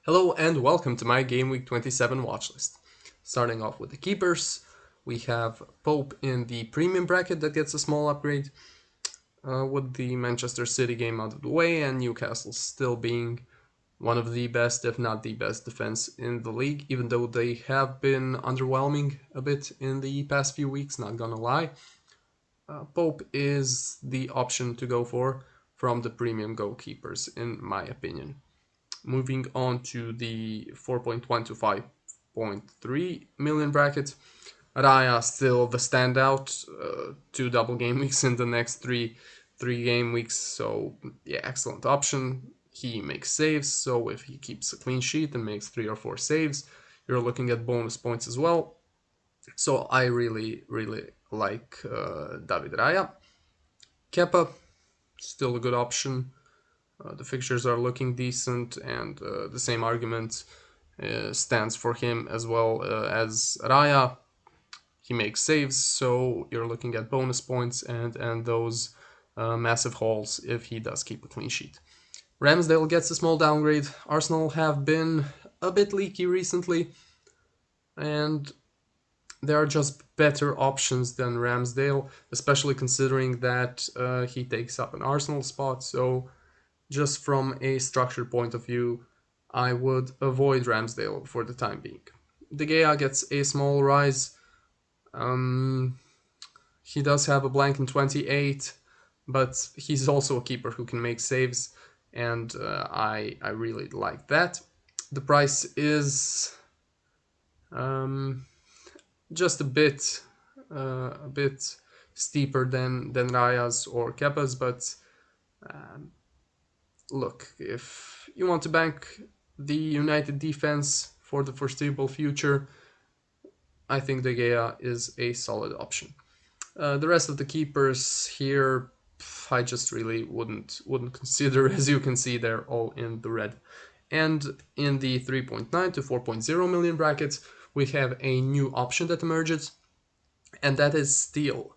Hello and welcome to my Game Week 27 watch list. Starting off with the keepers, we have Pope in the premium bracket that gets a small upgrade, with the Manchester City game out of the way and Newcastle still being one of the best, if not the best, defense in the league, even though they have been underwhelming a bit in the past few weeks, not gonna lie. Pope is the option to go for from the premium goalkeepers, in my opinion. Moving on to the 4.1 to 5.3 million bracket, Raya still the standout. Two double game weeks in the next three game weeks, so yeah, excellent option. He makes saves, so if he keeps a clean sheet and makes 3 or 4 saves, you're looking at bonus points as well. So I really like David Raya. Kepa, still a good option. The fixtures are looking decent, and the same argument stands for him as well as Raya. He makes saves, so you're looking at bonus points and those massive hauls if he does keep a clean sheet. Ramsdale gets a small downgrade. Arsenal have been a bit leaky recently, and there are just better options than Ramsdale, especially considering that he takes up an Arsenal spot. So just from a structure point of view, I would avoid Ramsdale for the time being. De Gea gets a small rise. Um, he does have a blank in 28, but he's also a keeper who can make saves, and I really like that. The price is um, just a bit steeper than Raya's or Kepa's, but look, if you want to bank the United defense for the foreseeable future, I think De Gea is a solid option. The rest of the keepers here, I just really wouldn't consider. As you can see, they're all in the red. And in the 3.9 to 4.0 million brackets, we have a new option that emerges, and that is Steel.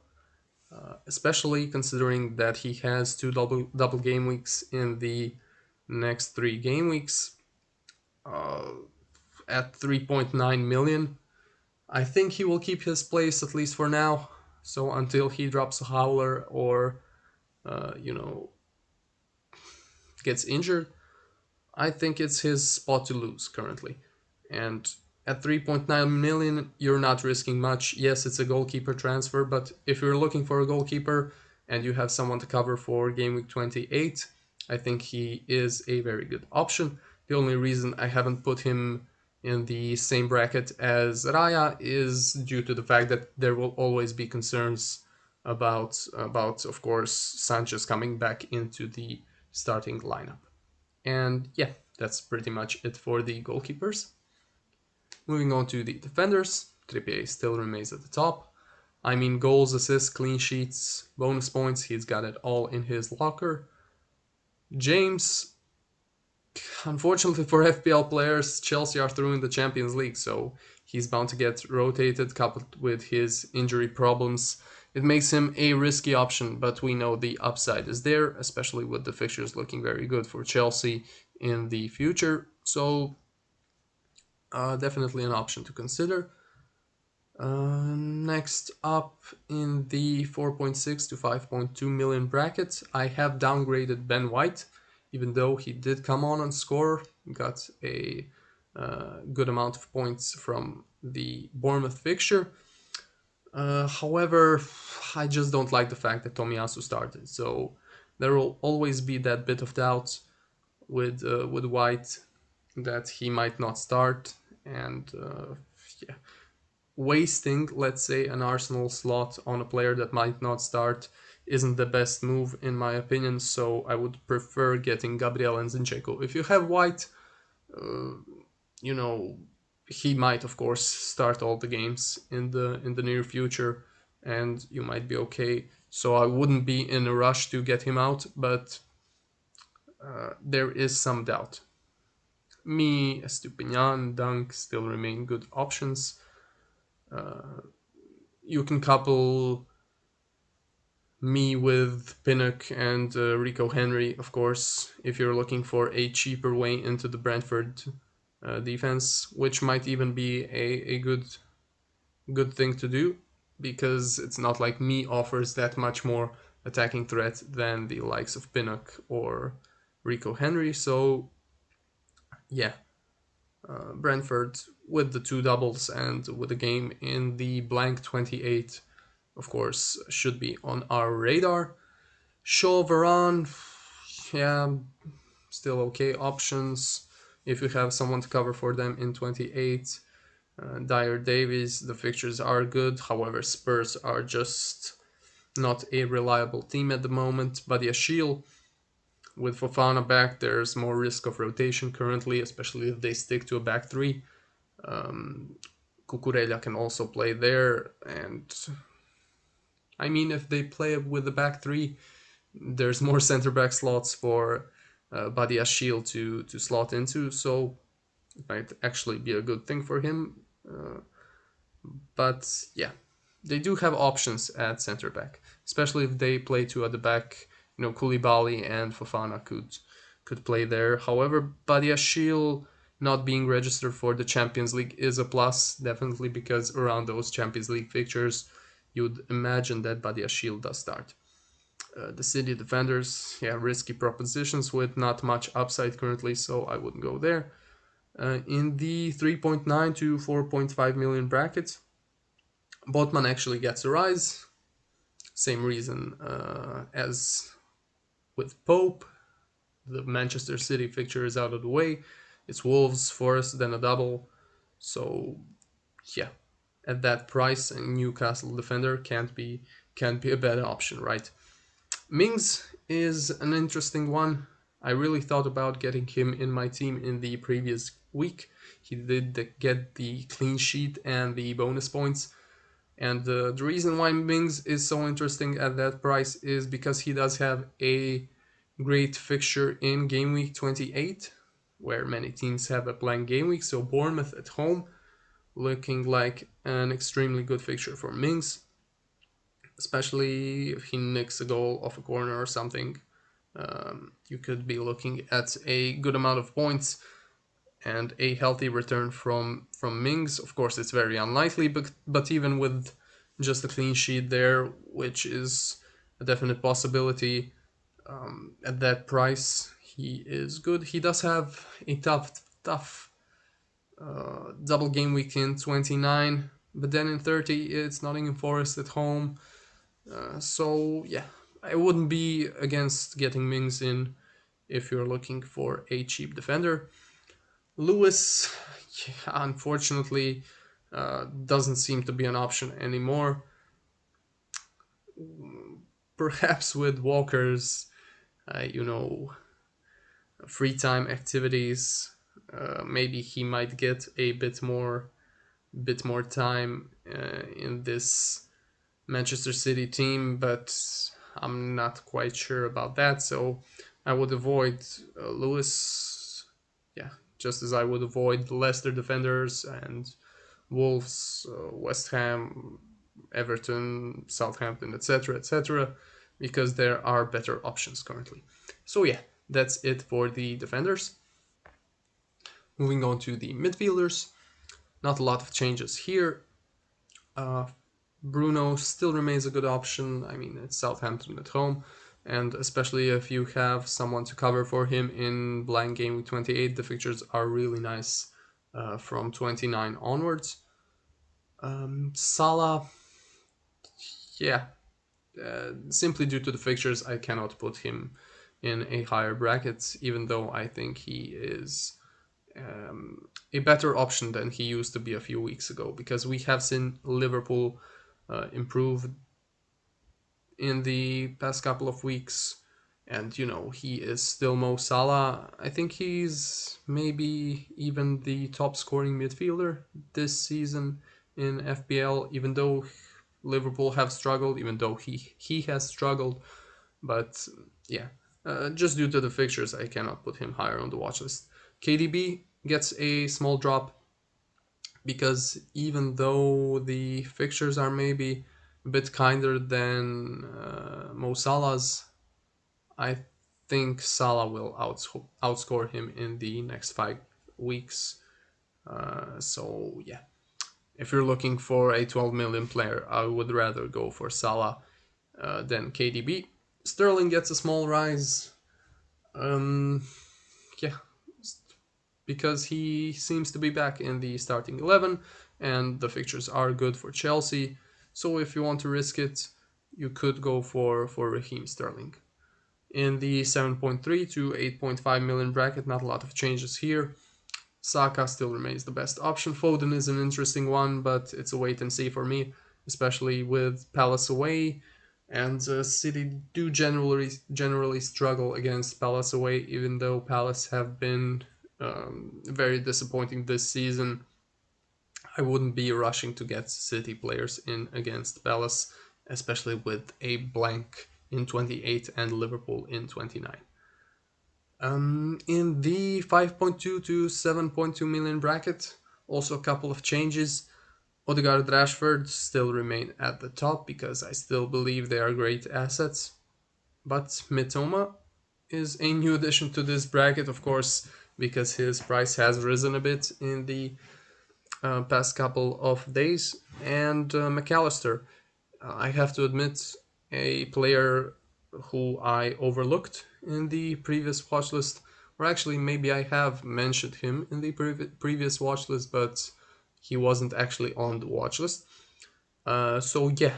Especially considering that he has two double game weeks in the next 3 game weeks, uh, at 3.9 million. I think he will keep his place at least for now. So until he drops a howler or you know gets injured, I think it's his spot to lose currently. And at 3.9 million, you're not risking much. Yes, it's a goalkeeper transfer, but if you're looking for a goalkeeper and you have someone to cover for game week 28, I think he is a very good option. The only reason I haven't put him in the same bracket as Raya is due to the fact that there will always be concerns about of course Sanchez coming back into the starting lineup. And yeah, that's pretty much it for the goalkeepers. Moving on to the defenders, Trippier still remains at the top. I mean, goals, assists, clean sheets, bonus points, he's got it all in his locker. James, unfortunately for FPL players, Chelsea are through in the Champions League, so he's bound to get rotated, coupled with his injury problems. It makes him a risky option, but we know the upside is there, especially with the fixtures looking very good for Chelsea in the future. So definitely an option to consider. Next up in the 4.6 to 5.2 million bracket, I have downgraded Ben White, even though he did come on and score, got a good amount of points from the Bournemouth fixture. However, I just don't like the fact that Tomiyasu started, so there will always be that bit of doubt with White that he might not start, and yeah, wasting, let's say, an Arsenal slot on a player that might not start isn't the best move in my opinion. So I would prefer getting Gabriel and Zinchenko. If you have White, uh, you know he might of course start all the games in the near future, and you might be okay. So I wouldn't be in a rush to get him out, but there is some doubt. Me, Estupinian, Dunk still remain good options. You can couple me with Pinnock and Rico Henry, of course, if you're looking for a cheaper way into the Brentford defense, which might even be a good thing to do because it's not like me offers that much more attacking threat than the likes of Pinnock or Rico Henry. So yeah, Brentford with the two doubles and with a game in the blank 28, of course, should be on our radar. Shaw, Varane, yeah, still okay options if you have someone to cover for them in 28. Dyer Davies, the fixtures are good. However, Spurs are just not a reliable team at the moment. Badiashile, with Fofana back, there's more risk of rotation currently, especially if they stick to a back three. Cucurella can also play there, and I mean, if they play with the back three, there's more center back slots for Badiashile to slot into, so it might actually be a good thing for him. But yeah, they do have options at center back, especially if they play two at the back. Koulibaly and Fofana could play there. However, Badiashile not being registered for the Champions League is a plus, definitely, because around those Champions League fixtures, you'd imagine that Badiashile does start. The City defenders, yeah, risky propositions with not much upside currently, so I wouldn't go there. In the 3.9 to 4.5 million brackets, Botman actually gets a rise. Same reason as with Pope. The Manchester City fixture is out of the way. It's Wolves, Forest, then a double. So yeah, at that price, a Newcastle defender can't be a bad option, right? Mings is an interesting one. I really thought about getting him in my team in the previous week. He did get the clean sheet and the bonus points. And the reason why Mings is so interesting at that price is because he does have a great fixture in game week 28, where many teams have a blank game week. So Bournemouth at home, looking like an extremely good fixture for Mings, especially if he nicks a goal off a corner or something. You could be looking at a good amount of points and a healthy return from Mings. Of course, it's very unlikely, but even with just a clean sheet there, which is a definite possibility, at that price, he is good. He does have a tough double game week in 29, but then in 30, it's Nottingham Forest at home. So yeah, I wouldn't be against getting Mings in if you're looking for a cheap defender. Lewis, yeah, unfortunately, doesn't seem to be an option anymore. Perhaps with Walker's, you know, free time activities, maybe he might get a bit more time in this Manchester City team, but I'm not quite sure about that. So I would avoid Lewis, yeah, just as I would avoid the Leicester defenders and Wolves, West Ham, Everton, Southampton, etc., because there are better options currently. So yeah, that's it for the defenders. Moving on to the midfielders, not a lot of changes here. Uh, Bruno still remains a good option. I mean, it's Southampton at home, and especially if you have someone to cover for him in blank game week 28, the fixtures are really nice from 29 onwards. Salah, yeah, simply due to the fixtures, I cannot put him in a higher bracket, even though I think he is a better option than he used to be a few weeks ago, because we have seen Liverpool improve in the past couple of weeks. And he is still Mo Salah. I think he's maybe even the top scoring midfielder this season in FPL, even though Liverpool have struggled, even though he has struggled. But yeah, just due to the fixtures, I cannot put him higher on the watch list. KDB gets a small drop because even though the fixtures are maybe a bit kinder than Mo Salah's, I think Salah will outscore him in the next 5 weeks. So yeah, if you're looking for a 12 million player, I would rather go for Salah than KDB. Sterling gets a small rise. Um, yeah, because he seems to be back in the starting 11 and the fixtures are good for Chelsea. So if you want to risk it, you could go for Raheem Sterling. In the 7.3 to 8.5 million bracket, not a lot of changes here. Saka still remains the best option. Foden is an interesting one, but it's a wait and see for me, especially with Palace away. And City do generally struggle against Palace away, even though Palace have been very disappointing this season. I wouldn't be rushing to get City players in against Palace, especially with a blank in 28 and Liverpool in 29. In the 5.2 to 7.2 million bracket, also a couple of changes. Odegaard, Rashford still remain at the top because I still believe they are great assets. But Mitoma is a new addition to this bracket, of course, because his price has risen a bit in the past couple of days. And McAllister, I have to admit, a player who I overlooked in the previous watch list, or actually maybe I have mentioned him in the previous watch list, but he wasn't actually on the watch list. So yeah,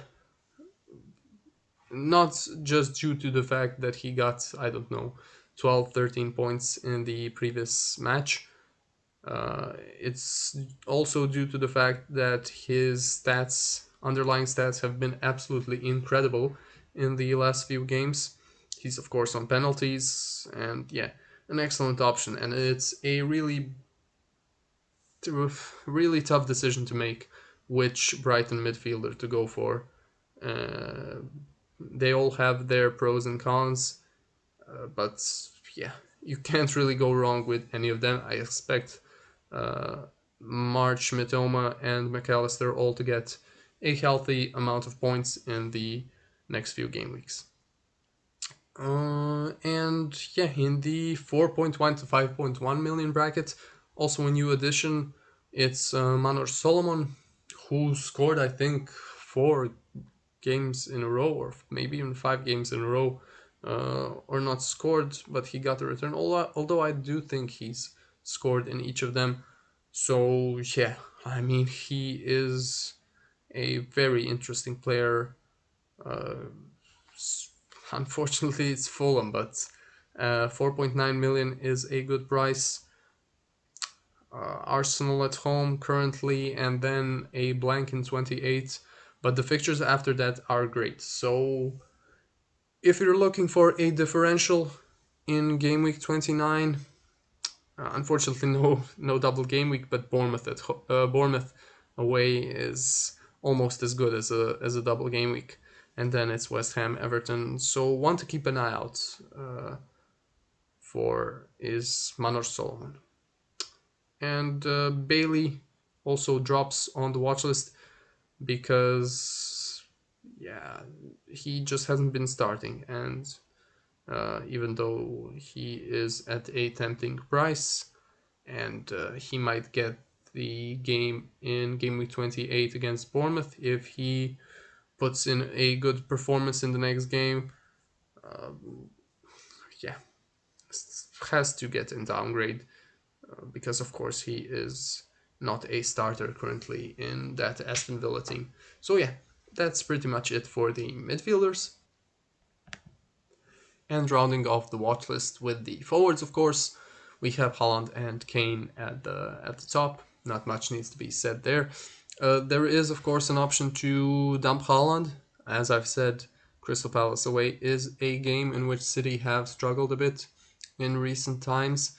not just due to the fact that he got, I don't know, 12, 13 points in the previous match. It's also due to the fact that his underlying stats, have been absolutely incredible in the last few games. He's of course on penalties, and yeah, an excellent option. And it's a really tough decision to make which Brighton midfielder to go for. Uh, they all have their pros and cons, but yeah, you can't really go wrong with any of them. I expect uh, March, Mitoma, and McAllister all to get a healthy amount of points in the next few game weeks. And yeah, in the 4.1 to 5.1 million bracket, also a new addition. It's Manor Solomon, who scored, I think, 4 games in a row, or maybe even 5 games in a row, or not scored, but he got a return. Although I do think he's scored in each of them. So yeah, I mean, he is a very interesting player. Uh, Unfortunately, it's Fulham, but 4.9 million is a good price. Arsenal at home currently, and then a blank in 28. But the fixtures after that are great. So if you're looking for a differential in game week 29, unfortunately no double game week, but Bournemouth away is almost as good as a double game week, and then it's West Ham, Everton. So one to keep an eye out for is Manor Solomon, and Bailey also drops on the watch list because yeah, he just hasn't been starting, and even though he is at a tempting price, and he might get the game in game week 28 against Bournemouth if he puts in a good performance in the next game. Yeah, has to get in downgrade because of course he is not a starter currently in that Aston Villa team. So yeah, that's pretty much it for the midfielders. And rounding off the watch list with the forwards, of course, we have Haaland and Kane at the top. Not much needs to be said there. There is, of course, an option to dump Haaland. As I've said, Crystal Palace away is a game in which City have struggled a bit in recent times.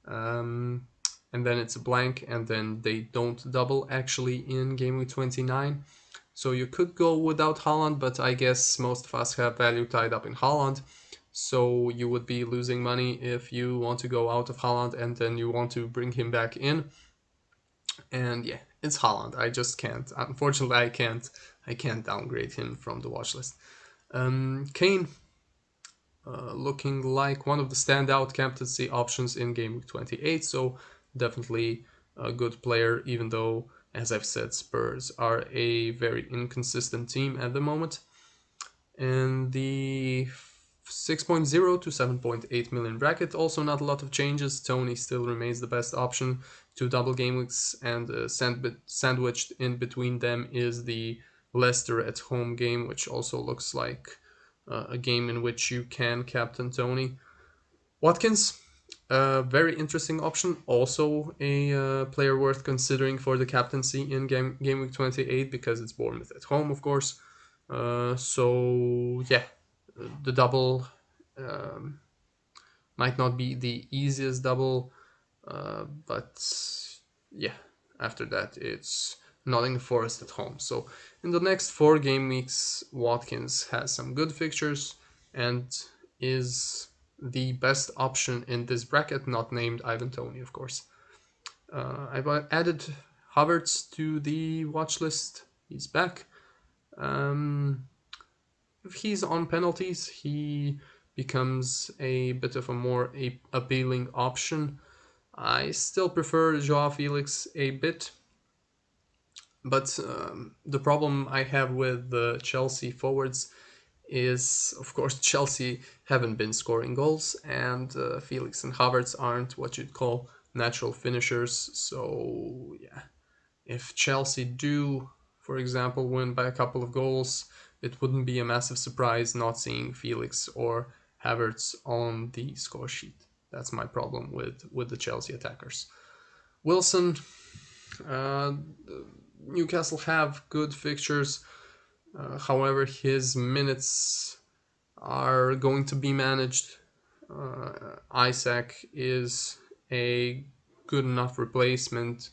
Um, and then it's a blank, and then they don't double actually in game week 29. So you could go without Haaland, but I guess most of us have value tied up in Haaland. So you would be losing money if you want to go out of Haaland and then you want to bring him back in. And yeah, it's Haaland. I just can't. Unfortunately, I can't. I can't downgrade him from the watch list. Kane, looking like one of the standout captaincy options in game week 28. So definitely a good player, even though, as I've said, Spurs are a very inconsistent team at the moment. In the 6.0 to 7.8 million bracket, also not a lot of changes. Tony still remains the best option. Two double game weeks, and sandwiched in between them is the Leicester at home game, which also looks like a game in which you can captain Tony. Watkins, a very interesting option. Also a player worth considering for the captaincy in game week 28 because it's Bournemouth at home, of course. So yeah, the double um, might not be the easiest double, but yeah, after that it's Nottingham Forest at home. So in the next 4 game weeks, Watkins has some good fixtures and is the best option in this bracket, not named Ivan Toney, of course. I've added Havertz to the watch list. He's back. If he's on penalties, he becomes a bit of a more appealing option. I still prefer Joao Felix a bit, but the problem I have with the Chelsea forwards is, of course, Chelsea haven't been scoring goals, and Felix and Havertz aren't what you'd call natural finishers. So, yeah, if Chelsea do, for example, win by a couple of goals, it wouldn't be a massive surprise not seeing Felix or Havertz on the score sheet. That's my problem with the Chelsea attackers. Wilson, uh, Newcastle have good fixtures. However, his minutes are going to be managed. Isaac is a good enough replacement,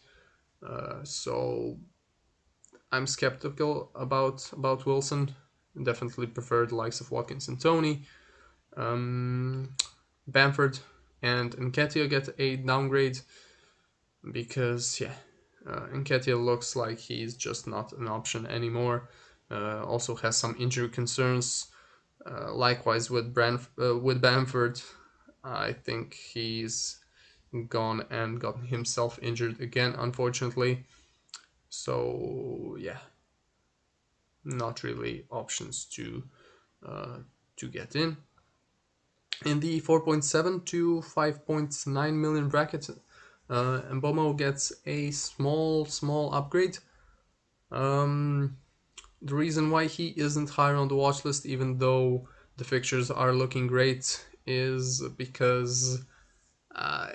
so I'm skeptical about Wilson. Definitely prefer the likes of Watkins and Tony. Bamford and Nketiah get a downgrade because Nketiah looks like he's just not an option anymore. Also has some injury concerns. Likewise with Bamford, I think he's gone and got himself injured again, unfortunately. So yeah, not really options to get in. In the 4.7 to 5.9 million bracket, Mbomo gets a small upgrade. Um, the reason why he isn't higher on the watch list, even though the fixtures are looking great, is because uh,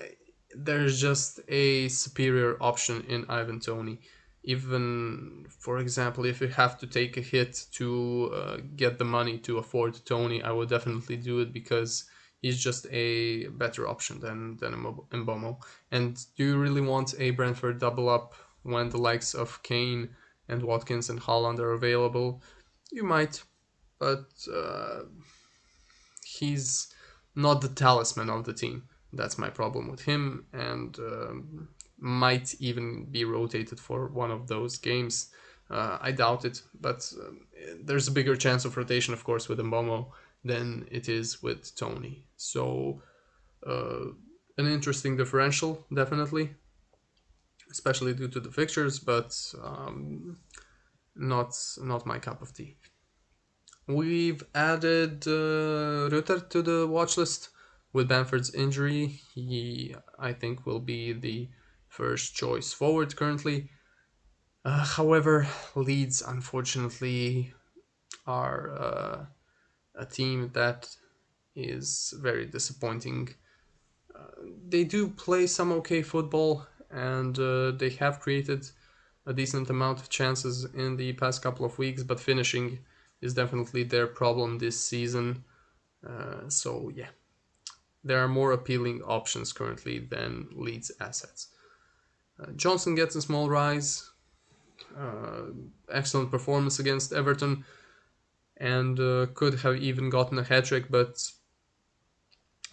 there's just a superior option in Ivan Toney. Even, for example, if you have to take a hit to get the money to afford Tony, I would definitely do it because he's just a better option than Mbomo. And do you really want a Brentford double up when the likes of Kane and Watkins and Haaland are available? You might, but he's not the talisman of the team. That's my problem with him, and might even be rotated for one of those games. I doubt it, but there's a bigger chance of rotation, of course, with Mbomo than it is with Tony. So, an interesting differential, definitely, especially due to the fixtures, but not my cup of tea. We've added Rutter to the watch list. With Bamford's injury, he, I think, will be the first choice forward currently. However, Leeds, unfortunately, are a team that is very disappointing. They do play some okay football, and they have created a decent amount of chances in the past couple of weeks, but finishing is definitely their problem this season. So yeah, there are more appealing options currently than Leeds assets. Johnson gets a small rise, excellent performance against Everton, and could have even gotten a hat trick, but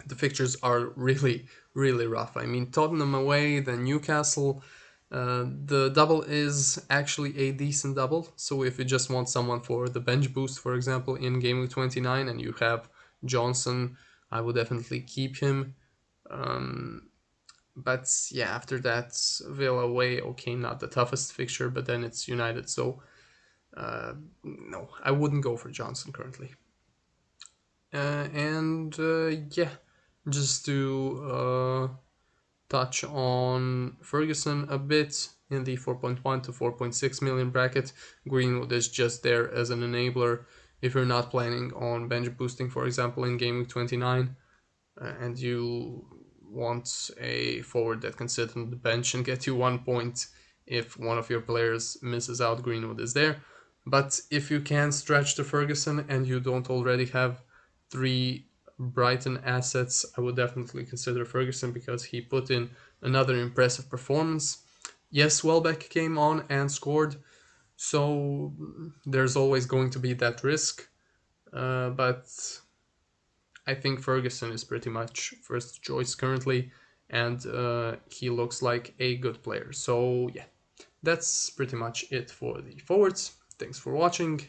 the fixtures are really rough. I mean, Tottenham away, then Newcastle. The double is actually a decent double. So if you just want someone for the bench boost, for example, in game week 29, and you have Johnson, I would definitely keep him. But yeah, after that, Villa away, okay, not the toughest fixture, but then it's United, so no, I wouldn't go for Johnson currently. And yeah, just to touch on Ferguson a bit in the 4.1 to 4.6 million bracket. Greenwood is just there as an enabler if you're not planning on bench boosting, for example, in game week 29, and you want a forward that can sit on the bench and get you 1 point if one of your players misses out. Greenwood is there. But if you can stretch to Ferguson and you don't already have three Brighton assets, I would definitely consider Ferguson because he put in another impressive performance. Yes, Welbeck came on and scored, so there's always going to be that risk. But I think Ferguson is pretty much first choice currently, and he looks like a good player. So, yeah, that's pretty much it for the forwards. Thanks for watching,